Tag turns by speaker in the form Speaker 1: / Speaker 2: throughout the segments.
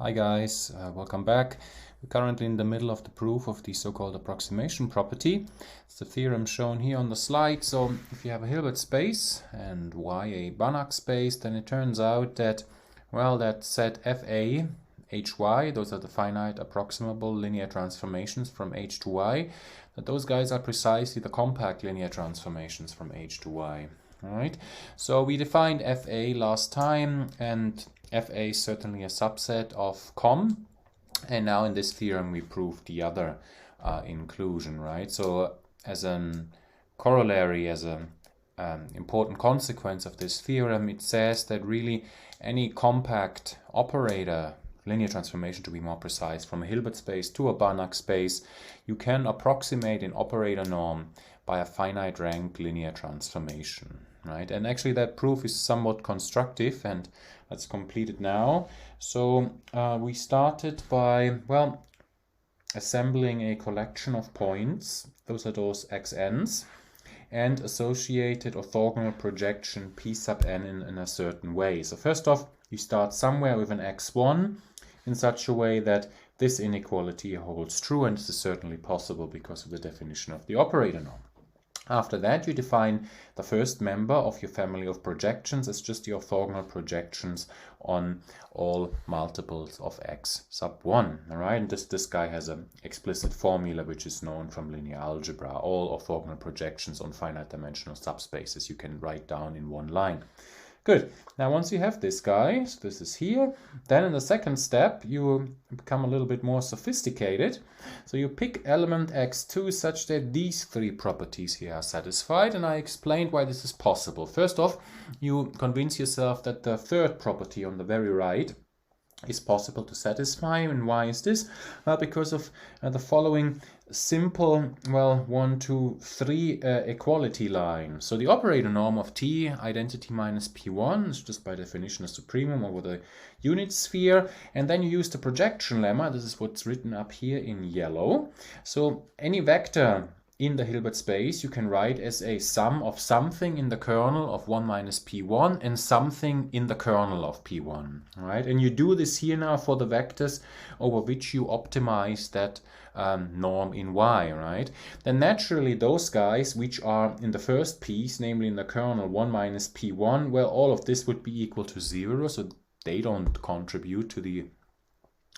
Speaker 1: Hi guys, welcome back. We're currently in the middle of the proof of the so-called approximation property. It's the theorem shown here on the slide. So if you have a Hilbert space and Y a Banach space, then it turns out that, well, that set Fa, Hy, those are the finite approximable linear transformations from H to Y, that those guys are precisely the compact linear transformations from H to Y. Alright, so we defined Fa last time, and Fa is certainly a subset of COM, and now in this theorem we proved the other inclusion, right? So as an corollary, as an important consequence of this theorem, it says that really any compact operator, linear transformation to be more precise, from a Hilbert space to a Banach space, you can approximate an operator norm by a finite rank linear transformation, right? And actually that proof is somewhat constructive, and let's complete it now. So we started by, well, assembling a collection of points. Those are those xn's, and associated orthogonal projection p sub n in a certain way. So first off, you start somewhere with an x1 in such a way that this inequality holds true, and this is certainly possible because of the definition of the operator norm. After that, you define the first member of your family of projections as just the orthogonal projections on all multiples of x sub 1. All right, and this guy has an explicit formula which is known from linear algebra. All orthogonal projections on finite dimensional subspaces you can write down in one line. Good. Now once you have this guy, so this is here, then in the second step you become a little bit more sophisticated. So you pick element x2 such that these three properties here are satisfied, and I explained why this is possible. First off, you convince yourself that the third property on the very right is possible to satisfy. And why is this? Well, because of the following simple, well, 1, 2, 3 equality line. So the operator norm of T, identity minus P1, is just by definition a supremum over the unit sphere. And then you use the projection lemma. This is what's written up here in yellow. So any vector in the Hilbert space you can write as a sum of something in the kernel of 1 minus P1 and something in the kernel of P1, right? And you do this here now for the vectors over which you optimize that norm in Y, right? Then naturally those guys which are in the first piece, namely in the kernel 1 minus P1, well, all of this would be equal to 0, so they don't contribute to the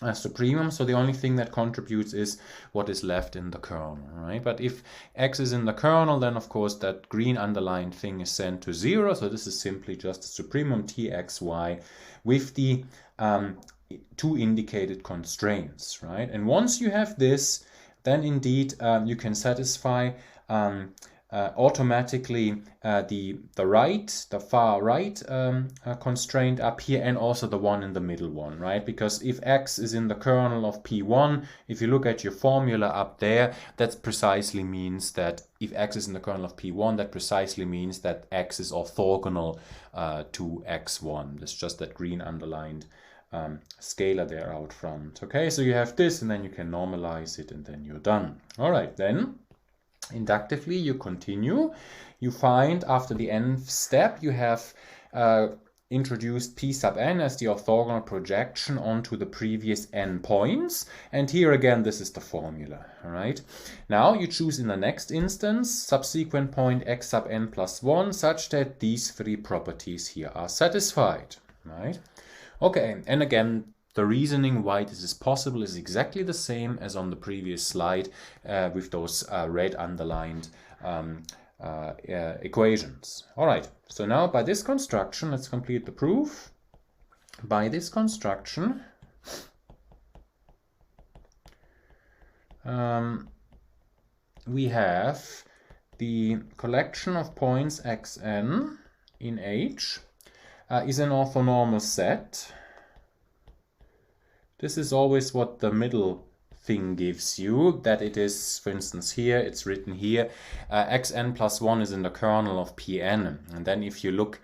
Speaker 1: supremum, so the only thing that contributes is what is left in the kernel, right? But if x is in the kernel, then of course that green underlined thing is sent to 0, so this is simply just a supremum txy with the two indicated constraints, right? And once you have this, then indeed you can satisfy automatically the far right constraint up here, and also the one in the middle one, right? Because if x is in the kernel of P1, if you look at your formula up there, that precisely means that if x is in the kernel of P1, that precisely means that x is orthogonal to x1. That's just that green underlined scalar there out front. Okay, so you have this, and then you can normalize it, and then you're done. All right, then inductively you continue. You find after the nth step you have introduced p sub n as the orthogonal projection onto the previous n points, and here again this is the formula. All right, now you choose in the next instance subsequent point x sub n plus 1 such that these three properties here are satisfied, right? Okay, and again the reasoning why this is possible is exactly the same as on the previous slide with those red underlined equations. All right, so now by this construction, let's complete the proof. By this construction, we have the collection of points xn in H is an orthonormal set. This is always what the middle thing gives you, that it is, for instance here, it's written here, xn plus 1 is in the kernel of Pn. And then if you look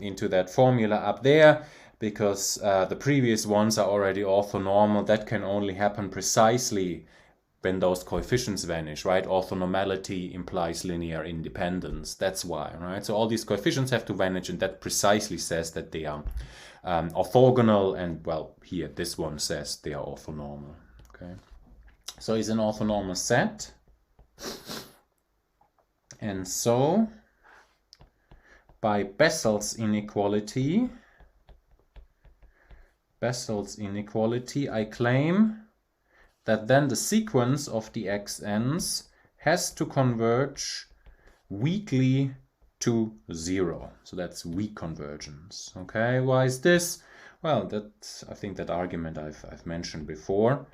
Speaker 1: into that formula up there, because the previous ones are already orthonormal, that can only happen precisely when those coefficients vanish, right? Orthonormality implies linear independence. That's why, right? So all these coefficients have to vanish, and that precisely says that they are orthogonal, and well, here this one says they are orthonormal. Okay, so it's an orthonormal set, and so by Bessel's inequality, I claim that then the sequence of the xn's has to converge weakly to 0. So that's weak convergence. Okay, why is this? Well, I think that argument I've mentioned before,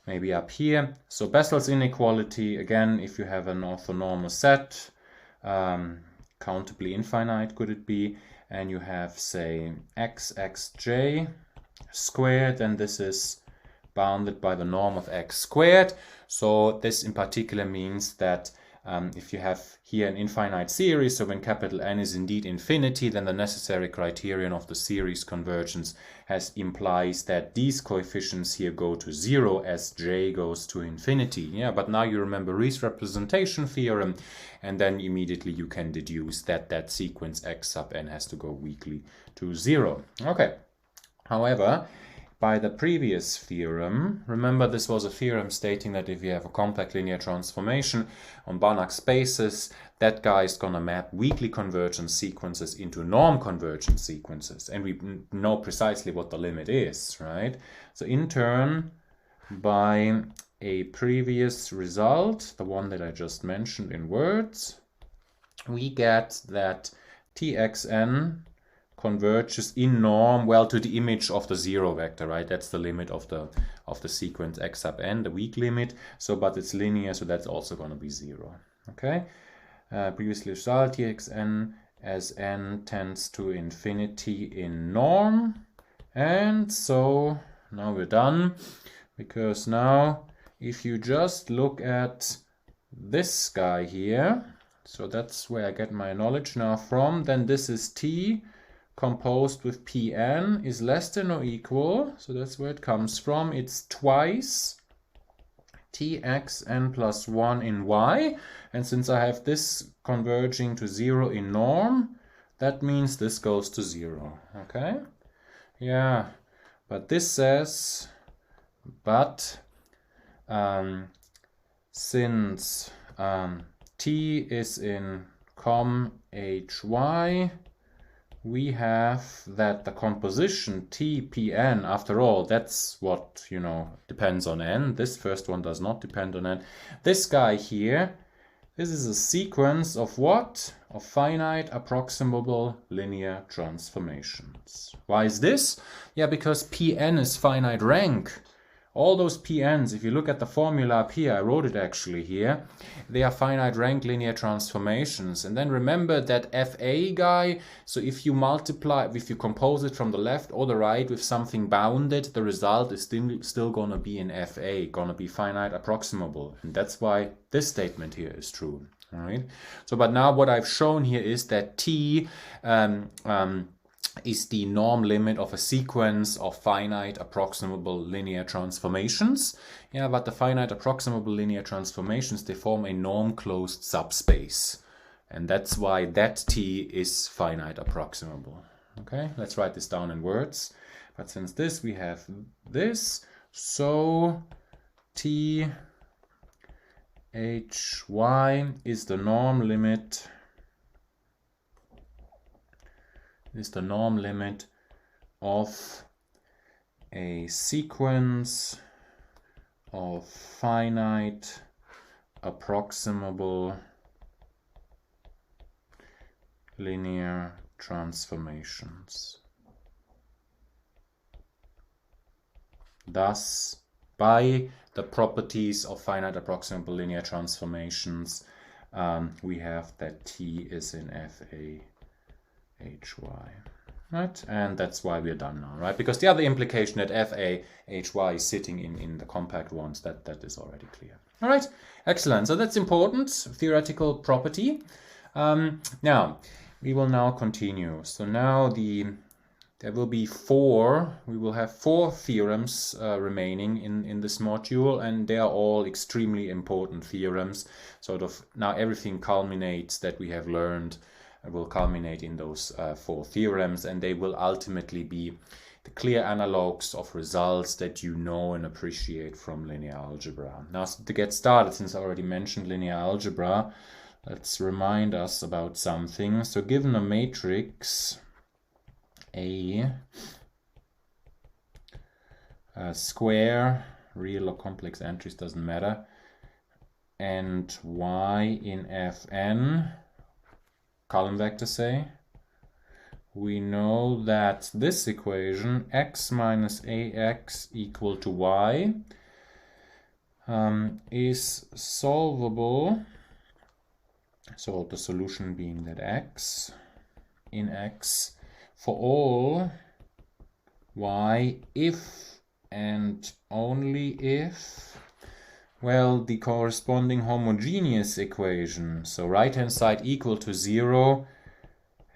Speaker 1: maybe up here. So Bessel's inequality, again, if you have an orthonormal set, countably infinite could it be, and you have, say, xj squared, and this is bounded by the norm of x squared. So this in particular means that if you have here an infinite series, so when capital N is indeed infinity, then the necessary criterion of the series convergence implies that these coefficients here go to 0 as j goes to infinity. Yeah, but now you remember Rie's representation theorem, and then immediately you can deduce that that sequence x sub n has to go weakly to 0. Okay. However, by the previous theorem, remember this was a theorem stating that if you have a compact linear transformation on Banach spaces, that guy is going to map weakly convergent sequences into norm convergent sequences. And we know precisely what the limit is, right? So in turn, by a previous result, the one that I just mentioned in words, we get that Txn converges in norm, well, to the image of the 0 vector, right? That's the limit of the sequence x sub n, the weak limit. So, but it's linear, so that's also going to be 0. Okay. Previous result, Txn as n tends to infinity in norm, and so now we're done, because now if you just look at this guy here, so that's where I get my knowledge now from, then this is T composed with Pn is less than or equal, so that's where it comes from. It's twice Txn plus 1 in y, and since I have this converging to 0 in norm, that means this goes to 0. Okay? Yeah, but this says, but since T is in com hy, we have that the composition Tpn, after all, that's what, you know, depends on n. This first one does not depend on n. This guy here, this is a sequence of what? Of finite approximable linear transformations. Why is this? Yeah, because Pn is finite rank. All those Pn's, if you look at the formula up here, I wrote it actually here, they are finite rank linear transformations. And then remember that Fa guy, so if you multiply, if you compose it from the left or the right with something bounded, the result is still going to be in Fa, going to be finite approximable. And that's why this statement here is true. All right. So, but now what I've shown here is that T is the norm limit of a sequence of finite approximable linear transformations. Yeah, but the finite approximable linear transformations, they form a norm-closed subspace. And that's why that T is finite approximable. Okay, let's write this down in words. But since this, we have this, so T hy is the norm limit of a sequence of finite approximable linear transformations. Thus, by the properties of finite approximable linear transformations, we have that T is in Fa hy, right? And that's why we're done now, right? Because the other implication that Fa hy is sitting in the compact ones, that is already clear. All right, excellent. So that's important theoretical property. Now we will now continue. So now there will be we will have four theorems remaining in this module, and they are all extremely important theorems. Sort of now everything culminates that we have learned will culminate in those four theorems, and they will ultimately be the clear analogs of results that you know and appreciate from linear algebra. Now, to get started, since I already mentioned linear algebra, let's remind us about something. So given a matrix A, square, real or complex entries, doesn't matter, and y in Fn, column vector say, we know that this equation, x minus ax equal to y, is solvable, so the solution being that x in x for all y if and only if, well, the corresponding homogeneous equation, so right hand side equal to 0,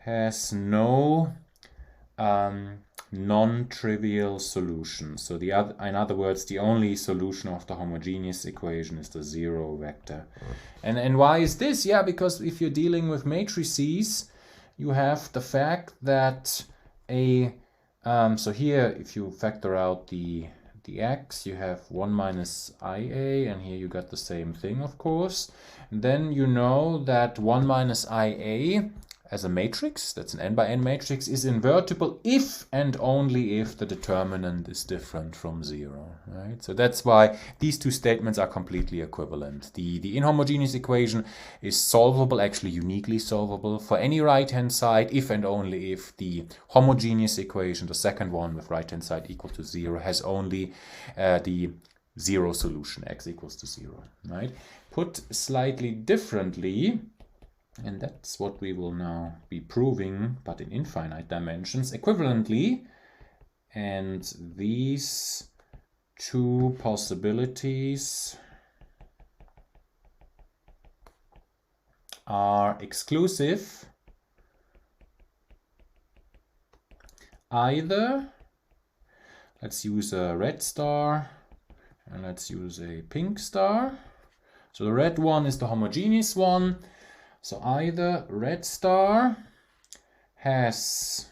Speaker 1: has no non-trivial solution. So in other words, the only solution of the homogeneous equation is the 0 vector. And why is this? Yeah, because if you're dealing with matrices, you have the fact that so here, if you factor out the x, you have 1 minus ia, and here you got the same thing, of course. And then you know that 1 minus ia as a matrix, that's an n by n matrix, is invertible if and only if the determinant is different from 0, right? So that's why these two statements are completely equivalent. The inhomogeneous equation is solvable, actually uniquely solvable, for any right-hand side if and only if the homogeneous equation, the second one with right-hand side equal to 0, has only the 0 solution, x equals to 0, right? Put slightly differently, and that's what we will now be proving, but in infinite dimensions, equivalently. And these two possibilities are exclusive either, let's use a red star and let's use a pink star. So the red one is the homogeneous one. So either red star has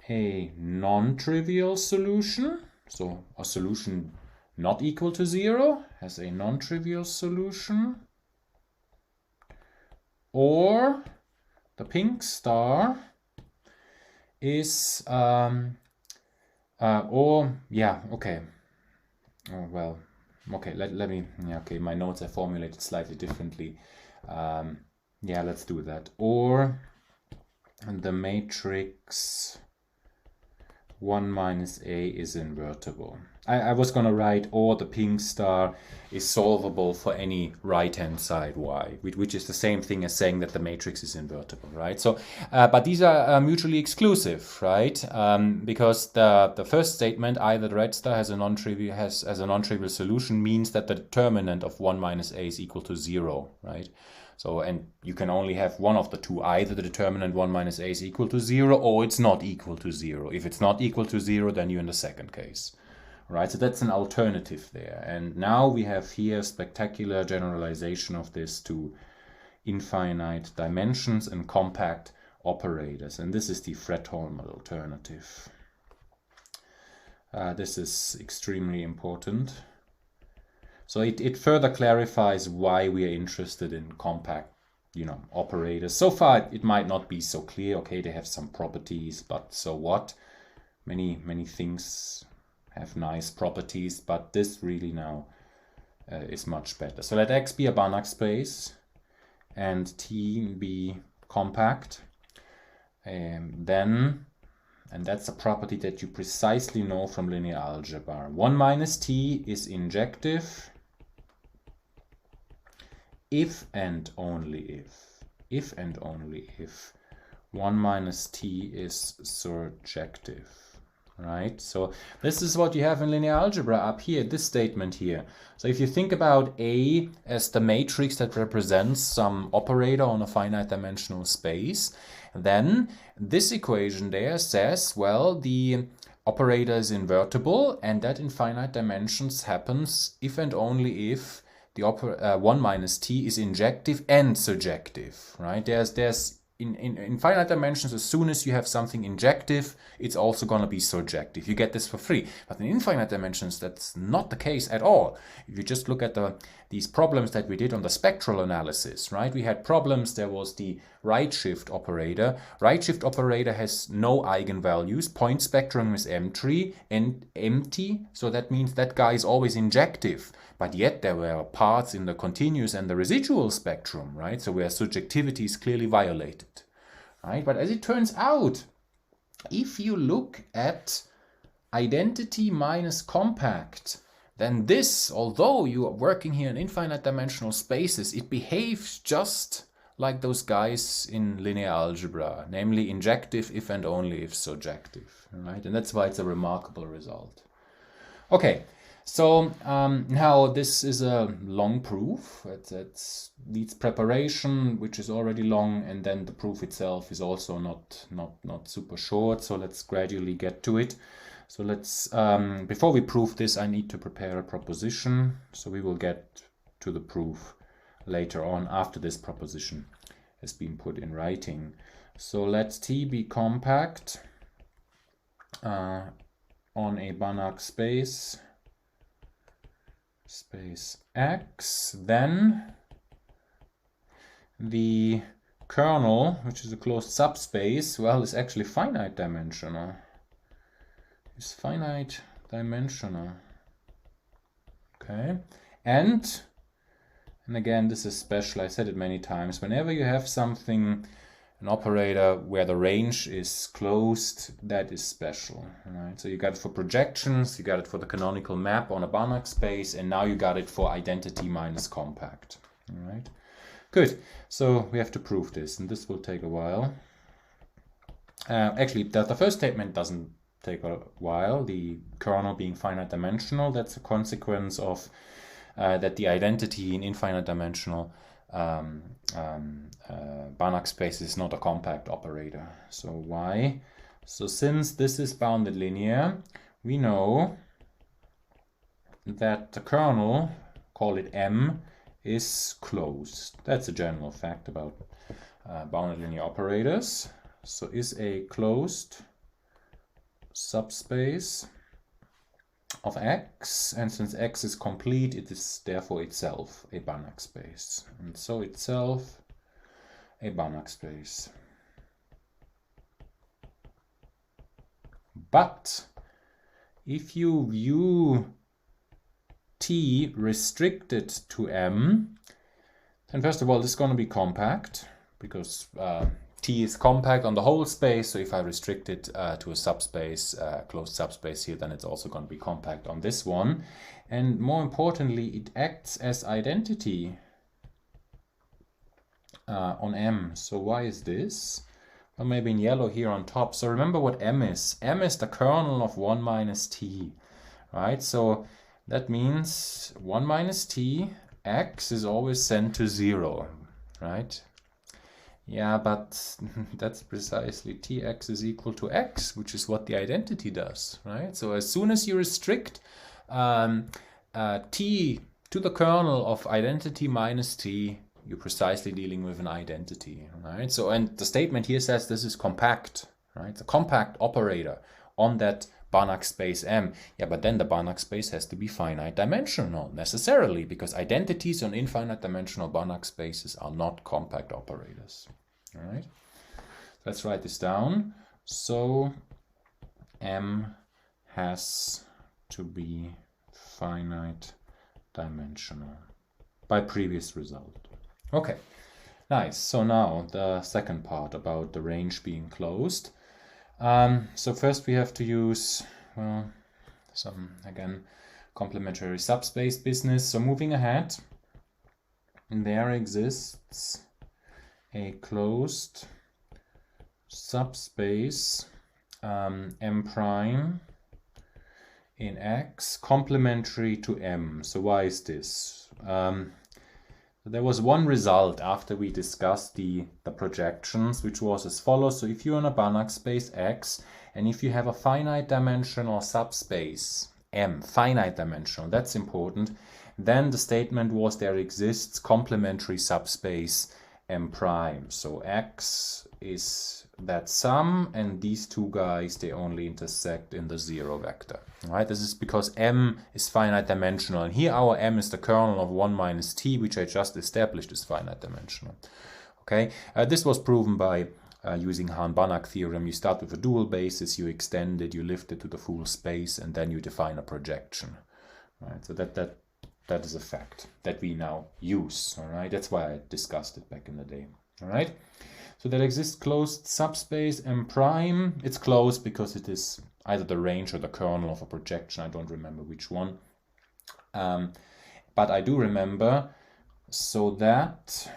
Speaker 1: a non-trivial solution, so a solution not equal to 0 has a non-trivial solution, or the pink star is, my notes are formulated slightly differently. Yeah, let's do that. Or the matrix 1 minus a is invertible. I was going to write, or the pink star is solvable for any right-hand side y, which is the same thing as saying that the matrix is invertible, right? So, but these are mutually exclusive, right? Because the first statement, either the red star has a non-trivial solution, means that the determinant of 1 minus a is equal to 0, right? So, and you can only have one of the two. Either the determinant 1 minus a is equal to 0, or it's not equal to 0. If it's not equal to 0, then you're in the second case. Right, so that's an alternative there. And now we have here spectacular generalization of this to infinite dimensions and compact operators. And this is the Fredholm alternative. This is extremely important. So it further clarifies why we are interested in compact, operators. So far, it might not be so clear. Okay, they have some properties, but so what? Many things have nice properties, but this really now is much better. So let X be a Banach space and T be compact. And that's a property that you precisely know from linear algebra. 1 minus T is injective if and only if 1 minus T is surjective. Right, so this is what you have in linear algebra up here, this statement here. So if you think about A as the matrix that represents some operator on a finite dimensional space, then this equation there says, well, the operator is invertible, and that in finite dimensions happens if and only if the 1 minus T is injective and surjective. Right, there's in finite dimensions, as soon as you have something injective, it's also going to be surjective. You get this for free. But in infinite dimensions, that's not the case at all. If you just look at these problems that we did on the spectral analysis, right? We had problems. There was the right shift operator. Right shift operator has no eigenvalues. Point spectrum is empty, so that means that guy is always injective. But yet there were parts in the continuous and the residual spectrum, right? So where surjectivity is clearly violated, right? But as it turns out, if you look at identity minus compact, then this, although you are working here in infinite dimensional spaces, it behaves just like those guys in linear algebra, namely injective if and only if surjective, right? And that's why it's a remarkable result. Okay. So now this is a long proof. It needs preparation, which is already long, and then the proof itself is also not super short. So let's gradually get to it. So let's before we prove this, I need to prepare a proposition. So we will get to the proof later on after this proposition has been put in writing. So let T be compact on a Banach space X, then the kernel, which is a closed subspace, well, is actually finite dimensional. It's finite dimensional. Okay, and again, this is special. I said it many times. Whenever you have something, an operator where the range is closed, that is special, right? So you got it for projections, you got it for the canonical map on a Banach space, and now you got it for identity minus compact, all right? Good, so we have to prove this, and this will take a while. Actually, the first statement doesn't take a while. The kernel being finite dimensional, that's a consequence of that the identity in infinite dimensional Banach space is not a compact operator. So why? So since this is bounded linear, we know that the kernel, call it M, is closed. That's a general fact about bounded linear operators. So is a closed subspace of X, and since X is complete, it is therefore itself a Banach space, and so itself a Banach space. But if you view T restricted to M, then first of all, this is going to be compact, because T is compact on the whole space, so if I restrict it to a subspace, closed subspace here, then it's also going to be compact on this one. And more importantly, it acts as identity on M. So why is this? Well, maybe in yellow here on top. So remember what M is. M is the kernel of 1 minus T, right? So that means 1 minus T, X is always sent to 0, right? Yeah, but that's precisely Tx is equal to X, which is what the identity does, right? So as soon as you restrict T to the kernel of identity minus T, you're precisely dealing with an identity, right? So, and the statement here says this is compact, right? It's a compact operator on that Banach space M. Yeah, but then the Banach space has to be finite dimensional necessarily, because identities on infinite dimensional Banach spaces are not compact operators. All right, let's write this down. So M has to be finite dimensional by previous result. Okay, nice. So now the second part about the range being closed. So first we have to use, well, some, again, complementary subspace business. So moving ahead, there exists a closed subspace M prime in X complementary to M. So why is this? There was one result after we discussed the projections, which was as follows. So if you're in a Banach space X, and if you have a finite dimensional subspace M, finite dimensional, that's important, then the statement was there exists complementary subspace M prime. So X is that sum, and these two guys, they only intersect in the 0 vector. Right? This is because M is finite dimensional, and here our M is the kernel of 1 minus t, which I just established is finite dimensional. Okay, this was proven by using Hahn-Banach theorem. You start with a dual basis, you extend it, you lift it to the full space, and then you define a projection. Right? So that is a fact that we now use. All right, that's why I discussed it back in the day. All right. So there exists closed subspace M prime. It's closed because it is either the range or the kernel of a projection. I don't remember which one. But I do remember, so that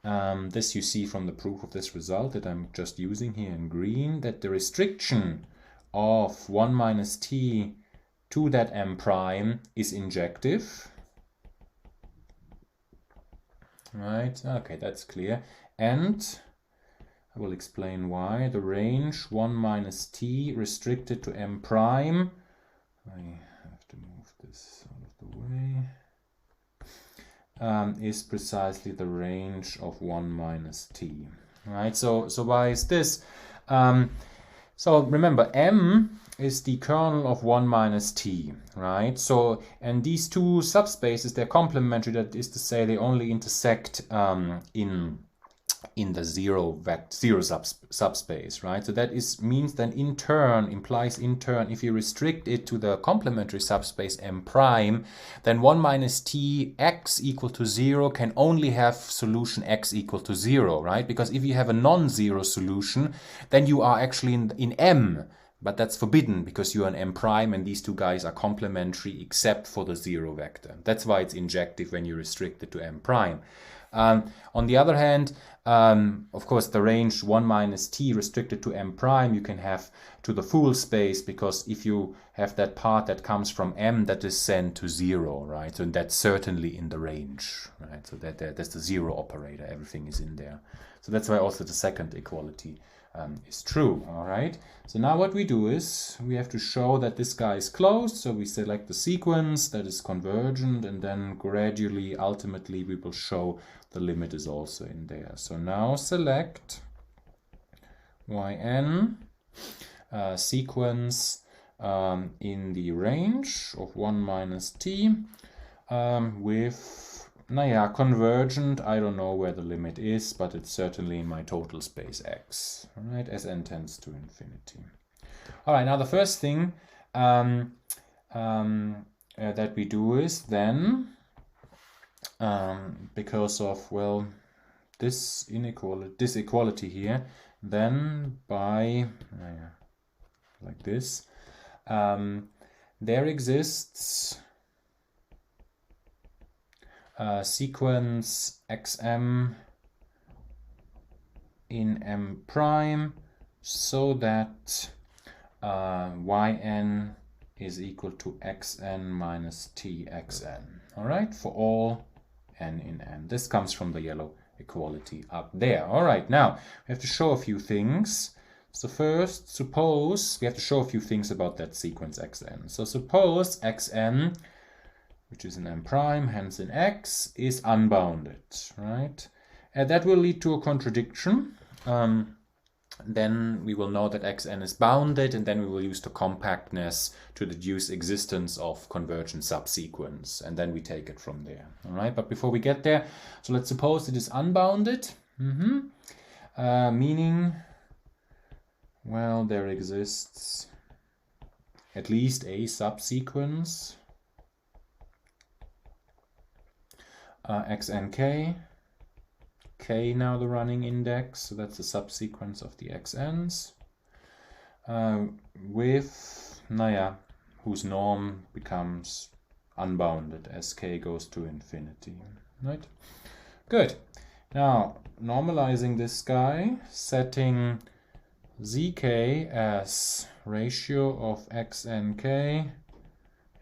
Speaker 1: this you see from the proof of this result that I'm just using here in green, that the restriction of 1 minus t to that M prime is injective. Right, okay, that's clear. And I will explain why. The range 1 minus t restricted to M prime. I have to move this out of the way. Is precisely the range of 1 minus t. Right, so why is this? So remember, M is the kernel of 1 minus t, right? So, and these two subspaces, they're complementary. That is to say, they only intersect in the zero subspace, right? So that means then implies in turn, if you restrict it to the complementary subspace M prime, then 1 minus t x equal to 0 can only have solution x equal to 0, right? Because if you have a non-zero solution, then you are actually in M, but that's forbidden because you are in M prime and these two guys are complementary except for the 0 vector. That's why it's injective when you restrict it to M prime. On the other hand, of course, the range 1 minus t restricted to M prime you can have to the full space, because if you have that part that comes from M that is sent to 0, right? So that's certainly in the range, right? So that's the 0 operator, everything is in there. So that's why also the second equality is true, all right? So now what we do is we have to show that this guy is closed. So we select the sequence that is convergent, and then gradually, ultimately, we will show the limit is also in there. So now select yn sequence in the range of 1 minus t with convergent. I don't know where the limit is, but it's certainly in my total space X, right, as n tends to infinity. All right, now the first thing that we do is then, because of, well, this equality here, then by, like this, there exists sequence xm in M prime, so that yn is equal to xn minus txn. All right, for all n in n. This comes from the yellow equality up there. All right, now we have to show a few things. So first, suppose we have to show a few things about that sequence xn. So suppose xn, which is in M prime, hence in X, is unbounded, right? And that will lead to a contradiction. Then we will know that Xn is bounded, and then we will use the compactness to deduce existence of convergent subsequence, and then we take it from there, all right? But before we get there, so let's suppose it is unbounded, meaning, well, there exists at least a subsequence xnk, k now the running index, so that's the subsequence of the xn's, with, whose norm becomes unbounded as k goes to infinity, right? Good. Now, normalizing this guy, setting zk as ratio of xnk,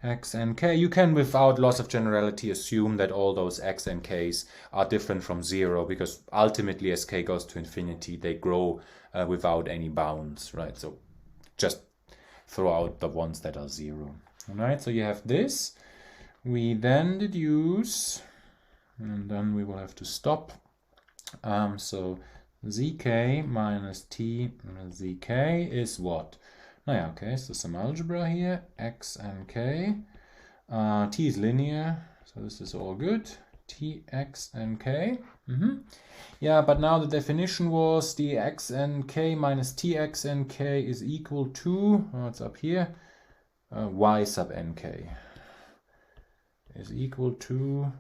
Speaker 1: you can, without loss of generality, assume that all those x and k's are different from 0, because ultimately as k goes to infinity, they grow without any bounds, right? So just throw out the ones that are 0. All right, so you have this. We then deduce, and then we will have to stop. So zk minus t zk is what? Naja, okay, so some algebra here, x and k. T is linear, so this is all good. T, x, and k. Yeah, but now the definition was the x and k minus tx and k is equal to, it's up here, y sub nk is equal to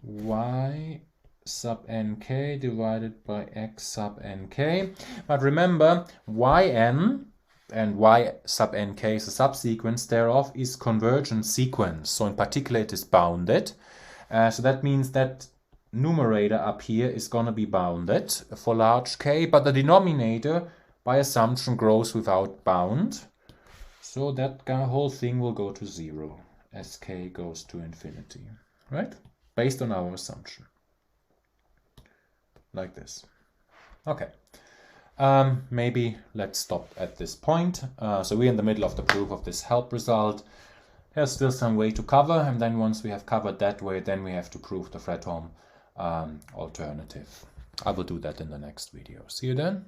Speaker 1: y sub nk divided by x sub nk. But remember, yn and y sub nk is a subsequence thereof is convergent sequence. So in particular it is bounded. So that means that numerator up here is going to be bounded for large k, but the denominator by assumption grows without bound. So that whole thing will go to 0 as k goes to infinity, right? Based on our assumption. Like this. Okay. Maybe let's stop at this point. So we're in the middle of the proof of this help result. There's still some way to cover, and then once we have covered that way, then we have to prove the Fredholm alternative. I will do that in the next video. See you then.